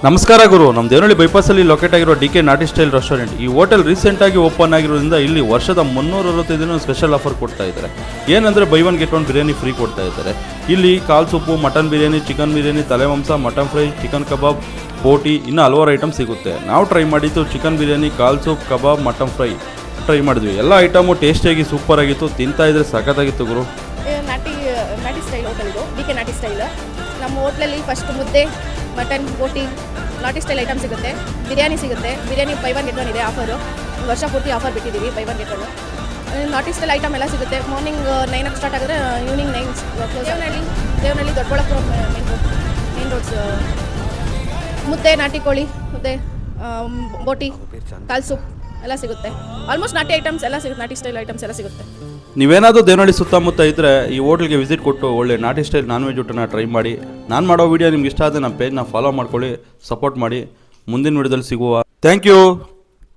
ನಮಸ್ಕಾರ ಗುರು, ನಮ್ಮ ದೇವನಹಳ್ಳಿ ಬೈಪಾಸಲ್ಲಿ ಲೊಕೇಟ್ ಆಗಿರೋ ಡಿ ಕೆ ನಾಟಿ ಸ್ಟೈಲ್ ರೆಸ್ಟೋರೆಂಟ್. ಈ ಹೋಟೆಲ್ ರೀಸೆಂಟಾಗಿ ಓಪನ್ ಆಗಿರೋದ್ರಿಂದ ಇಲ್ಲಿ ವರ್ಷದ 365 ದಿನ ಸ್ಪೆಷಲ್ ಆಫರ್ ಕೊಡ್ತಾ ಇದ್ದಾರೆ. ಏನಂದರೆ buy one get one biryani free ಕೊಡ್ತಾ ಇದ್ದಾರೆ. ಇಲ್ಲಿ ಕಾಲ್ soup, mutton biryani, chicken biryani, ತಲೆ ಮಾಂಸ, ಮಟನ್ ಫ್ರೈ, ಚಿಕನ್ ಕಬಾಬ್, ಬೋಟಿ, ಇನ್ನೂ ಹಲವಾರು ಐಟಮ್ ಸಿಗುತ್ತೆ. ನಾವು ಟ್ರೈ ಮಾಡಿದ್ದು ಚಿಕನ್ ಬಿರಿಯಾನಿ, ಕಾಲ್ soup, kebab, mutton fry try ಮಾಡಿದ್ವಿ. ಎಲ್ಲ ಐಟಮು ಟೇಸ್ಟಿಯಾಗಿ ಸೂಪರ್ ಆಗಿತ್ತು. ತಿಂತಾ ಇದ್ರೆ ಸಖತ್ತಾಗಿತ್ತು ಗುರು. ನಾಟಿ ಸ್ಟೈಲ್ ಹೋಟೆಲ್ ಇದು, ಡಿ ಕೆ ನಾಟಿ ಸ್ಟೈಲ್. ನಮ್ಮ ಹೋಟ್ಲಲ್ಲಿ ಫಸ್ಟ್ ಮುದ್ದೆ, ಮಟನ್, ಬೋಟಿ, ನಾಟಿ ಸ್ಟೈಲ್ ಐಟಮ್ ಸಿಗುತ್ತೆ. ಬಿರಿಯಾನಿ ಸಿಗುತ್ತೆ. Biryani buy one get one ಇದೆ ಆಫರು. ಒಂದು ವರ್ಷ ಪೂರ್ತಿ ಆಫರ್ ಬಿಟ್ಟಿದ್ದೀವಿ ಬೈ ಒನ್ ಗೆಟ್ ಒನ್. ನಾಟಿ ಸ್ಟೈಲ್ ಐಟಮ್ ಎಲ್ಲ ಸಿಗುತ್ತೆ. ಮಾರ್ನಿಂಗ್ 9 ಸ್ಟಾರ್ಟ್ ಆಗಿದ್ರೆ evening 9 close. Devanahalli Doddaballapura main roads. ಮುದ್ದೆ, ನಾಟಿ ಕೋಳಿ ಮುದ್ದೆ, ಬೋಟಿ, ಕಾಲ್ ಸೂಪ್ ಎಲ್ಲ ಸಿಗುತ್ತೆ. ಆಲ್ಮೋಸ್ಟ್ ನಾಟಿ ಐಟಮ್ಸ್ ಎಲ್ಲ ಸಿಗುತ್ತೆ. ನಾಟಿ ಸ್ಟೈಲ್ ಐಟಮ್ಸ್ ಎಲ್ಲ ಸಿಗುತ್ತೆ. ನೀವೇನಾದರೂ ದೇವನಹಳ್ಳಿ ಸುತ್ತಮುತ್ತ ಇದ್ದರೆ ಈ ಹೋಟ್ಲಿಗೆ ವಿಸಿಟ್ ಕೊಟ್ಟು ಒಳ್ಳೆ ನಾಟಿ ಸ್ಟೈಲ್ ನಾನ್ ವೆಜ್ ಊಟನ ಟ್ರೈ ಮಾಡಿ. ನಾನು ಮಾಡೋ ವೀಡಿಯೋ ನಿಮ್ಗೆ ಇಷ್ಟ ಆದರೆ ನಮ್ಮ ಪೇಜ್ನ ಫಾಲೋ ಮಾಡ್ಕೊಳ್ಳಿ, ಸಪೋರ್ಟ್ ಮಾಡಿ. ಮುಂದಿನ ವೀಡಿಯೋದಲ್ಲಿ ಸಿಗುವ. Thank you.